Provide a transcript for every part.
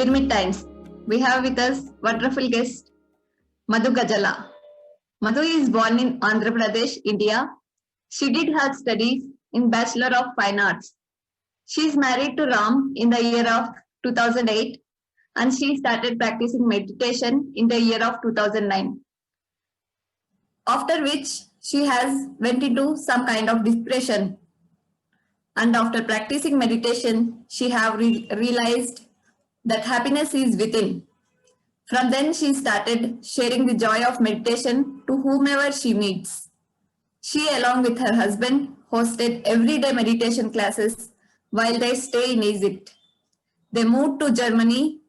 Pyramid Times. We have with us wonderful guest Madhu Gajjala. Madhu is born in Andhra Pradesh, India. She did her studies in Bachelor of Fine Arts. She is married to Ram in the year of 2008 and she started practicing meditation in the year of 2009. After which she has went into some kind of depression, and after practicing meditation she have realized that happiness is within. From then she started sharing the joy of meditation to whomever she meets. She along with her husband hosted everyday meditation classes while they stay in Egypt. They moved to Germany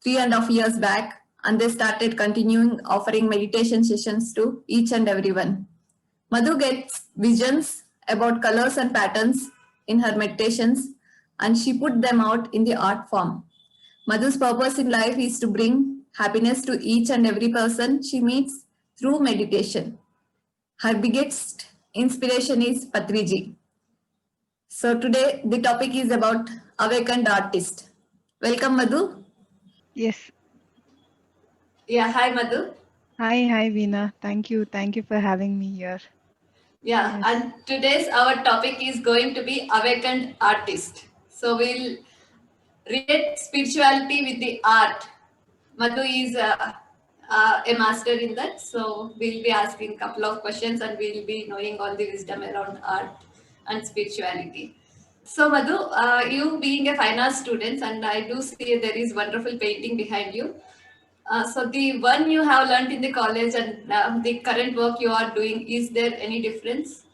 3.5 years back and they started continuing offering meditation sessions to each and everyone. Madhu gets visions about colors and patterns in her meditations and she put them out in the art form. Madhu's purpose in life is to bring happiness to each and every person she meets through meditation. Her biggest inspiration is Patriji. So today the topic is about awakened artist. Welcome Madhu. Yes. Yeah, hi Madhu. Hi, Veena. Thank you for having me here. Yeah, Yes. and today's our topic is going to be awakened artist. So we'll relate spirituality with the art. Madhu is a master in that, so we'll be asking a couple of questions and we'll be knowing all the wisdom around art and spirituality. So Madhu, you being a fine arts student, and I do see there is wonderful painting behind you. So the one you have learned in the college and the current work you are doing, is there any difference?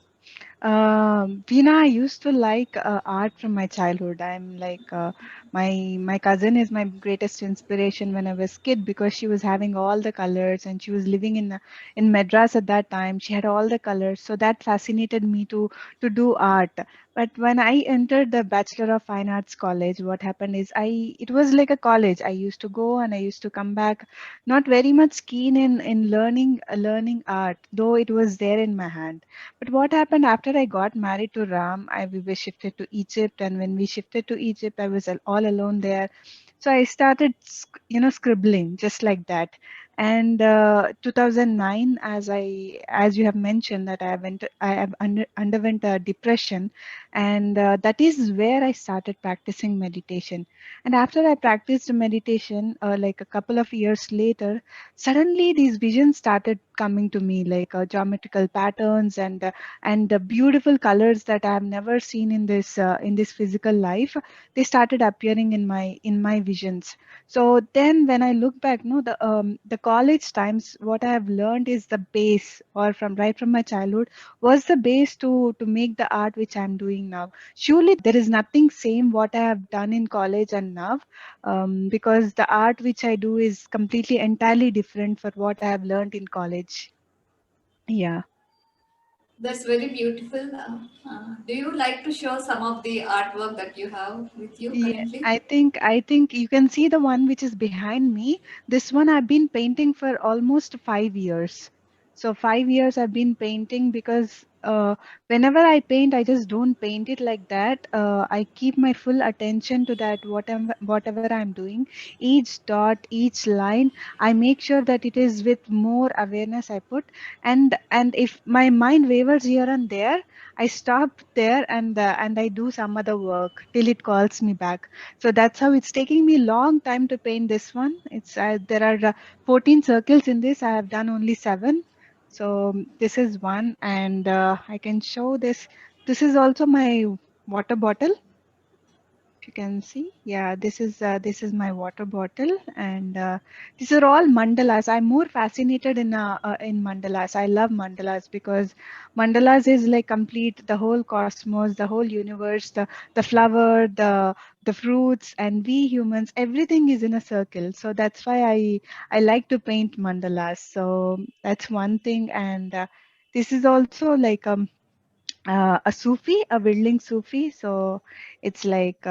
Veena, I used to like art from my childhood. I'm like my cousin is my greatest inspiration when I was kid because she was having all the colors and she was living in Madras at that time. She had all the colors, so that fascinated me to do art. But when I entered the Bachelor of Fine Arts college, what happened is it was like a college. I used to go and I used to come back, not very much keen in learning art, though it was there in my hand. But what happened after I got married to Ram, we were shifted to Egypt, and when we shifted to Egypt, I was all alone there. So I started, scribbling just like that. And 2009, as you have mentioned, that I have underwent a depression, and that is where I started practicing meditation. And after I practiced meditation, like a couple of years later, suddenly these visions started coming to me, like geometrical patterns and the beautiful colors that I have never seen in this physical life. They started appearing in my visions. So then when I look back, no, the college times, what I have learned is the base, or from right from my childhood, was the base to make the art which I'm doing now. Surely there is nothing same what I have done in college and now, because the art which I do is completely entirely different for what I have learned in college. Yeah. That's very beautiful. Do you like to show some of the artwork that you have with you Yeah, currently? I think you can see the one which is behind me. This one I've been painting for almost 5 years. So 5 years I've been painting because whenever I paint, I just don't paint it like that. I keep my full attention to that whatever I'm doing. Each dot, each line, I make sure that it is with more awareness I put. And if my mind wavers here and there, I stop there and I do some other work till it calls me back. So that's how it's taking me long time to paint this one. It's there are 14 circles in this. I have done only 7. So this is one, and I can show this. This is also my water bottle. If you can see, yeah, this is my water bottle, and these are all mandalas. I'm more fascinated in mandalas. I love mandalas because mandalas is like complete the whole cosmos, the whole universe, the flower, the fruits, and we humans, everything is in a circle. So that's why I like to paint mandalas. So that's one thing, and this is also like a Sufi, a whirling Sufi. So it's like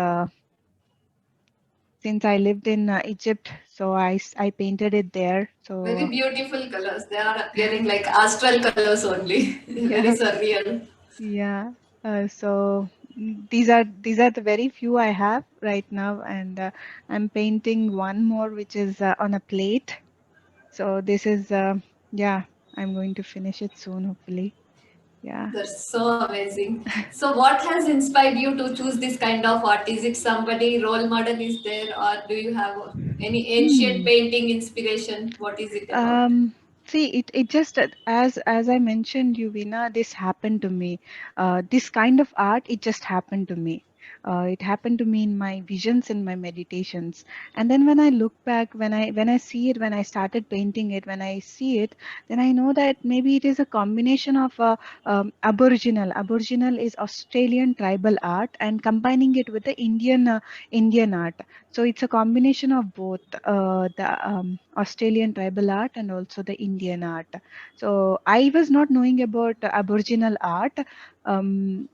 since I lived in Egypt, so I painted it there. Very So beautiful colors. They are appearing like astral colors only. Very yeah, surreal. yeah. So these are the very few I have right now, and I'm painting one more, which is on a plate. So this is yeah, I'm going to finish it soon, hopefully. Yeah. That's so amazing. So, what has inspired you to choose this kind of art? Is it somebody role model is there, or do you have any ancient Hmm. painting inspiration? What is it about? See, it just as I mentioned, you, Veena, this happened to me. This kind of art, it just happened to me. It happened to me in my visions and my meditations. And then when I look back, when I see it, when I started painting it, when I see it, then I know that maybe it is a combination of Aboriginal. Aboriginal is Australian tribal art, and combining it with the Indian art. So it's a combination of both the Australian tribal art and also the Indian art. So I was not knowing about Aboriginal art. When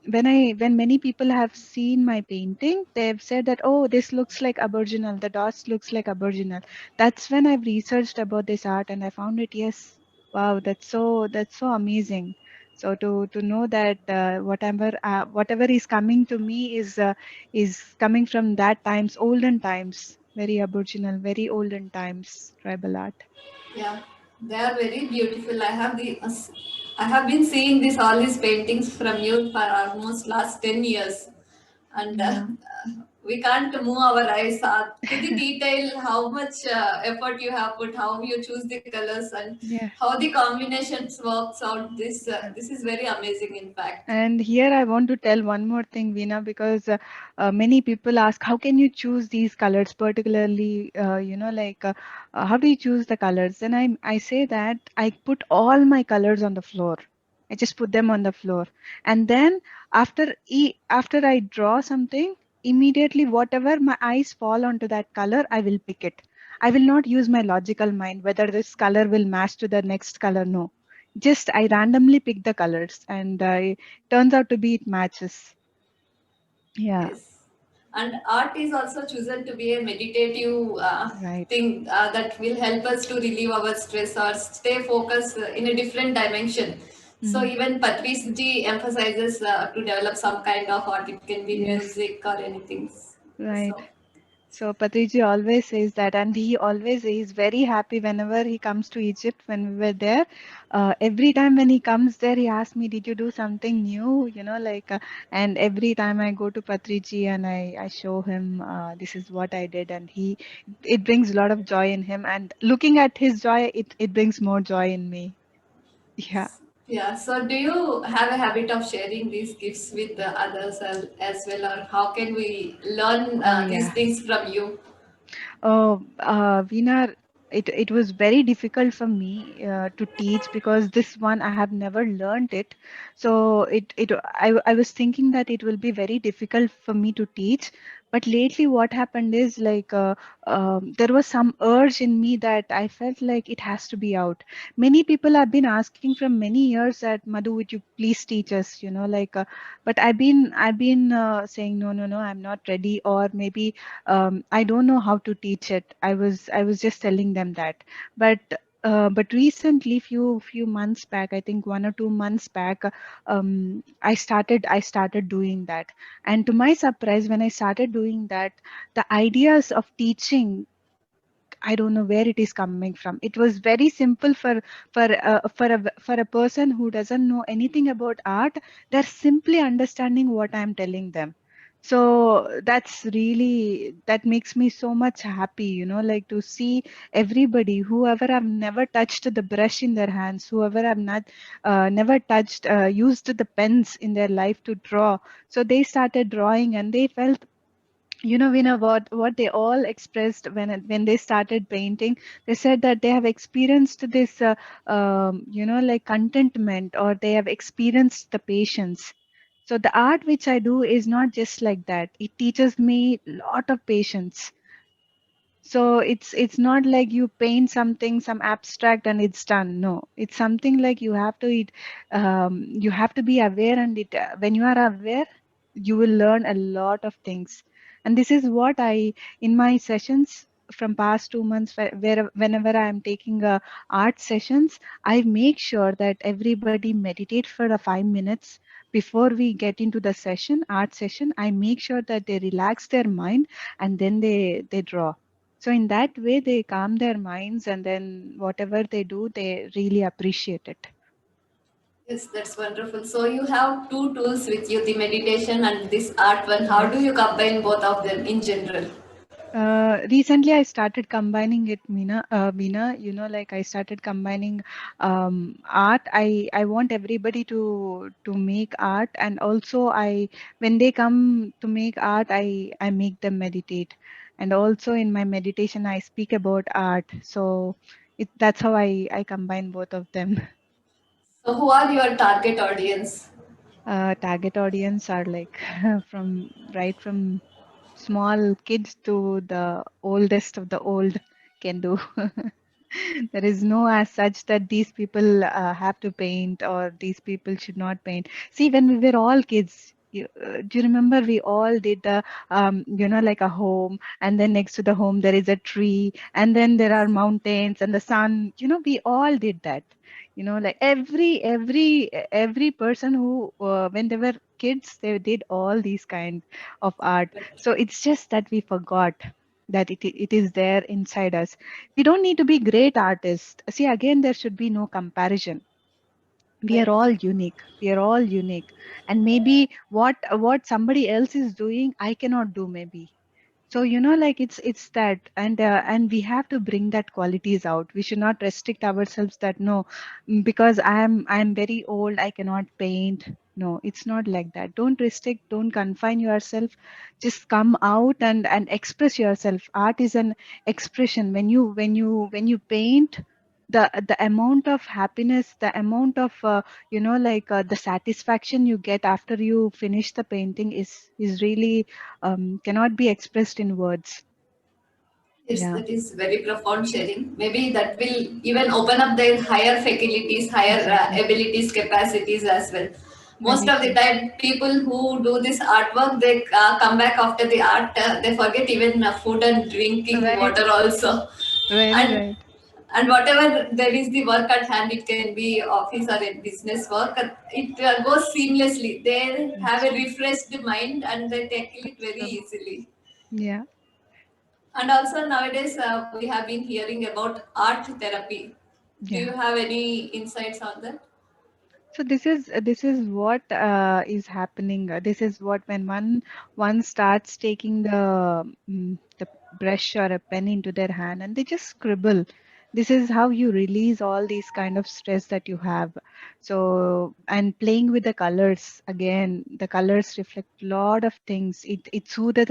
many people have seen my painting, they've said that, oh, this looks like Aboriginal. The dots looks like Aboriginal. That's when I've researched about this art and I found it. Yes, wow, that's so amazing. So to know that whatever is coming to me is coming from that times, olden times, very Aboriginal, very olden times, tribal art. Yeah, they are very beautiful. I have been seeing all these paintings from you for almost last 10 years, and Yeah. we can't move our eyes to the detail. How much effort you have put, how you choose the colors, and Yeah. how the combinations works out. Yeah. This is very amazing. In fact, And here I want to tell one more thing, Veena, because many people ask, how can you choose these colors, particularly, how do you choose the colors? Then I say that I put all my colors on the floor. I just put them on the floor. And then after I draw something, immediately whatever my eyes fall onto that color, I will pick it. I will not use my logical mind whether this color will match to the next color. No, just I randomly pick the colors, and it turns out to be it matches. Yeah. yes, and art is also chosen to be a meditative Right. thing that will help us to relieve our stress or stay focused in a different dimension. So Mm. even Patriji emphasizes to develop some kind of art. It can be Yes. music or anything. Right. So So Patriji always says that, and he always is very happy whenever he comes to Egypt. When we were there, every time when he comes there, he asks me, "Did you do something new?" And every time I go to Patriji and I show him, this is what I did, and it brings a lot of joy in him. And looking at his joy, it brings more joy in me. Yeah. yeah. So do you have a habit of sharing these gifts with the others as well, or how can we learn Oh these yeah. things from you? Oh, Veena, it was very difficult for me to teach because this one I have never learned it. So I was thinking that it will be very difficult for me to teach. But lately, what happened is there was some urge in me that I felt like it has to be out. Many people have been asking from many years that, Madhu, would you please teach us? But I've been saying no, no, no, I'm not ready, or maybe I don't know how to teach it. I was just telling them that. But recently, few months back, I think 1 or 2 months back, I started doing that. And to my surprise, when I started doing that, the ideas of teaching, I don't know where it is coming from. It was very simple for a person who doesn't know anything about art. They're simply understanding what I'm telling them. So that makes me so much happy, like to see everybody, whoever have never touched the brush in their hands, whoever have not never touched used the pens in their life to draw. So they started drawing and they felt, Veena, what they all expressed when they started painting. They said that they have experienced this, like contentment, or they have experienced the patience. So the art which I do is not just like that. It teaches me a lot of patience. So it's not like you paint something, some abstract, and it's done. No, it's something like you have to be aware, and when you are aware, you will learn a lot of things. And this is what I, in my sessions from past 2 months, whenever I am taking art sessions, I make sure that everybody meditate for the 5 minutes, before we get into the session, art session, I make sure that they relax their mind and then they draw. So in that way, they calm their minds, and then whatever they do, they really appreciate it. Yes, that's wonderful. So you have two tools with you, the meditation and this art one. How do Yes. you combine both of them in general? Recently, I started combining it, Veena, like I started combining art. I want everybody to make art, and also when they come to make art, I make them meditate, and also in my meditation I speak about art. So that's how I combine both of them. So who are your target audience? Target audience are like from small kids to the oldest of the old can do. There is no as such that these people have to paint or these people should not paint. See, when we were all kids, do you remember we all did the, like a home, and then next to the home there is a tree, and then there are mountains and the sun. We all did that. Like every person who, when they were kids, they did all these kind of art. So it's just that we forgot that it is there inside us. We don't need to be great artists. See, again, there should be no comparison. We are Right. all unique. We are all unique. And maybe what somebody else is doing, I cannot do maybe. So like it's that, and we have to bring that qualities out. We should not restrict ourselves that no, because I'm very old, I cannot paint. No, it's not like that. Don't restrict, don't confine yourself. Just come out and express yourself. Art is an expression. When you paint, the amount of happiness, the amount of the satisfaction you get after you finish the painting is really cannot be expressed in words. Yes, Yeah, that is very profound sharing. Maybe that will even open up their higher faculties, higher exactly. abilities, capacities as well. Most Very of the true. time, people who do this artwork, they come back after the art, they forget even food and drinking Very water true. also. Very And right. and whatever there is the work at hand, it can be office or a business work. It goes seamlessly. They have That's a true. refreshed mind and they tackle it That's very true. easily. Yeah, And also nowadays we have been hearing about art therapy. Do yeah. you have any insights on that? So this is what is happening. This is what when one starts taking the brush or a pen into their hand and they just scribble. This is how you release all these kind of stress that you have. So, and playing with the colors again, the colors reflect a lot of things. It soothes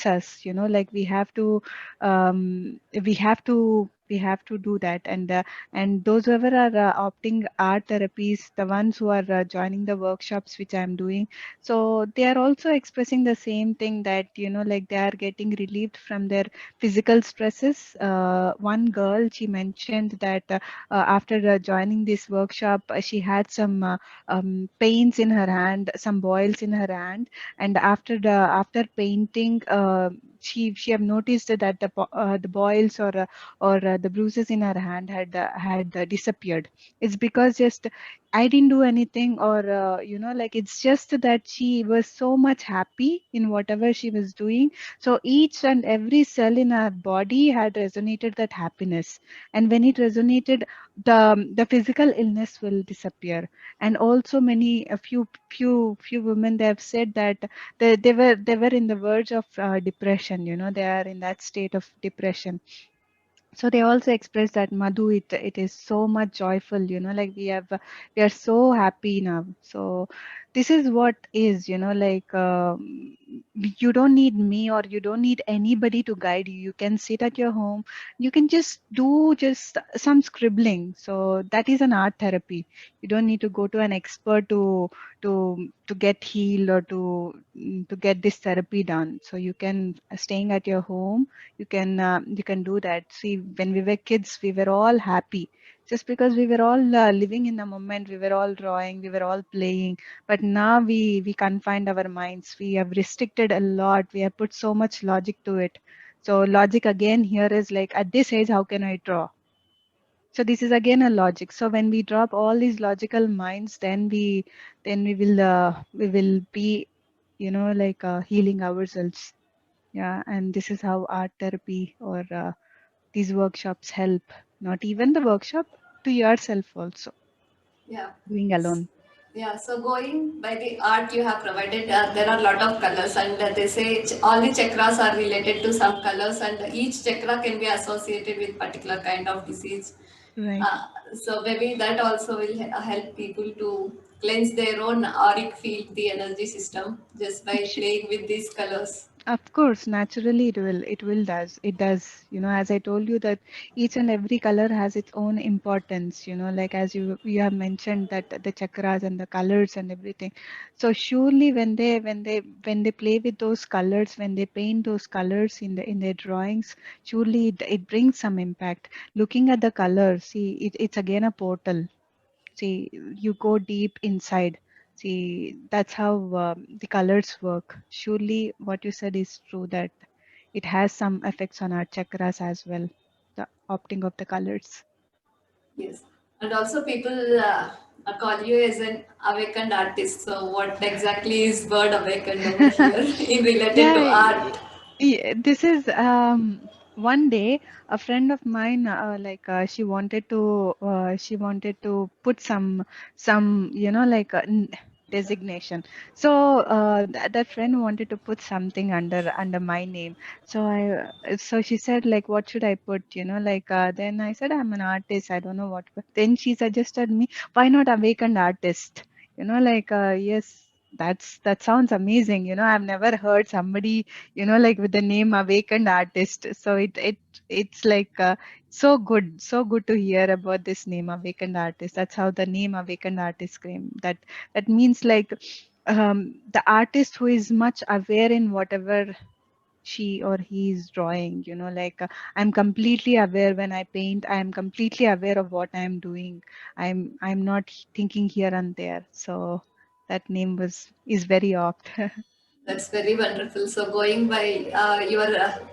us. Like we have to do that. And those whoever are opting art therapies, the ones who are joining the workshops which I'm doing, so they are also expressing the same thing, that like they are getting relieved from their physical stresses. One girl, she mentioned that after joining this workshop, she had some pains in her hand, some boils in her hand, and after painting, she have noticed that the boils or the bruises in her hand had disappeared. It's because just I didn't do anything, or like it's just that she was so much happy in whatever she was doing. So each and every cell in her body had resonated that happiness, and when it resonated, the physical illness will disappear. And also a few women, they have said that they were in the verge of depression. They are in that state of depression. So they also express that, Madhu, it is so much joyful, like we are so happy now. So this is what is, like you don't need me, or you don't need anybody to guide you. You can sit at your home, you can just do just some scribbling. So that is an art therapy. You don't need to go to an expert to get healed, or to get this therapy done. So you can staying at your home, you can do that. See, when we were kids, we were all happy just because we were all living in the moment. We were all drawing, we were all playing. But now we confined our minds, we have restricted a lot, we have put so much logic to it. So logic again here is like, at this age, how can I draw? So this is again a logic. So when we drop all these logical minds, then we will be, like healing ourselves. Yeah, and this is how art therapy or these workshops help. Not even the workshop, to yourself also, Yeah. doing alone. Yeah, so going by the art you have provided, there are a lot of colors, and they say all the chakras are related to some colors, and each chakra can be associated with particular kind of disease. Right. Uh, so maybe that also will help people to cleanse their own auric field, the energy system, just by playing with these colors. Of course, naturally it will does. It does, as I told you that each and every color has its own importance, like as you have mentioned that the chakras and the colors and everything. So surely when they play with those colors, when they paint those colors in their drawings, surely it brings some impact. Looking at the color, see it's again a portal. See, you go deep inside. See, that's how the colors work. Surely, what you said is true that it has some effects on our chakras as well, the opting of the colors. Yes, and also people call you as an awakened artist. So what exactly is word awakened over here in related Yeah, to art? this is one day a friend of mine she wanted to put some like designation. So that friend wanted to put something under my name. So she said like what should I put, then I said I'm an artist, I don't know what. Then she suggested me, why not awakened artist? Yes, that sounds amazing. I've never heard somebody, like with the name awakened artist. So it's like so good to hear about this name awakened artist. That's how the name awakened artist came. That means like the artist who is much aware in whatever she or he is drawing, I'm completely aware when I paint. I'm completely aware of what I'm doing. I'm not thinking here and there. So that name is very opt. That's very wonderful. So going by your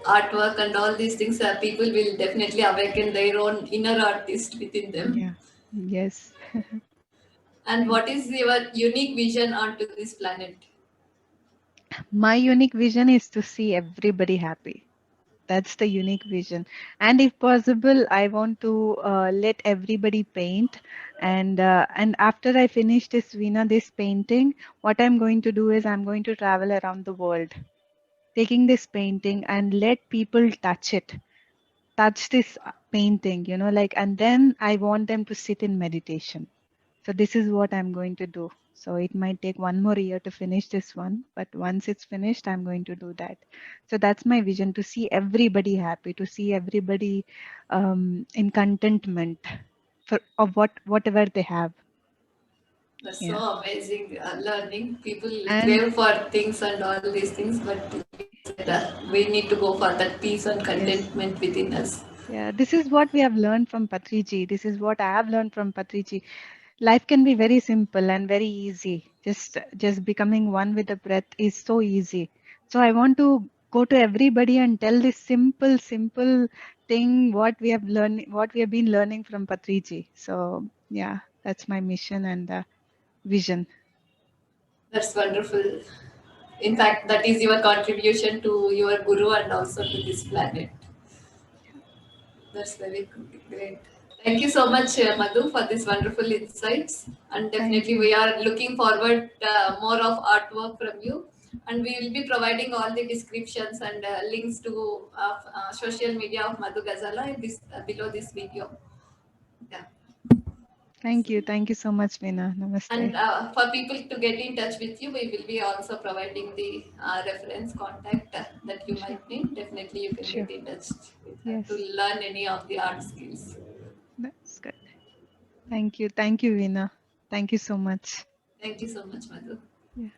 artwork and all these things, people will definitely awaken their own inner artist within them. Yeah. Yes. And Thank what is your unique vision onto this planet? My unique vision is to see everybody happy. That's the unique vision. And if possible, I want to let everybody paint. And after I finish this painting, what I'm going to do is I'm going to travel around the world, taking this painting and let people touch this painting, and then I want them to sit in meditation. So this is what I'm going to do. So it might take one more year to finish this one, but once it's finished, I'm going to do that. So that's my vision, to see everybody happy, to see everybody in contentment for of whatever they have. That's so Yeah. amazing learning. People And crave for things and all these things, but you said, we need to go for that peace and yes. contentment within us. Yeah, this is what we have learned from Patriji. This is what I have learned from Patriji. Life can be very simple and very easy. Just becoming one with the breath is so easy. So I want to go to everybody and tell this simple thing what we have been learning from Patriji. So yeah, that's my mission and vision. That's wonderful. In Yeah. fact, that is your contribution to your guru and also to this planet. That's very great. Thank you so much, Madhu, for these wonderful insights. And Thank definitely, you. we are looking forward more of artwork from you. And we will be providing all the descriptions and links to social media of Madhu Gajjala in this below this video. Yeah. Thank you. Thank you so much, Veena. And Namaste. for people to get in touch with you, we will be also providing the reference contact that you Sure. might need. Definitely, you can Sure. get in touch with her to Yes. learn any of the art skills. That's good. Thank you. Thank you, Veena. Thank you so much. Thank you so much, Madhu. Yeah.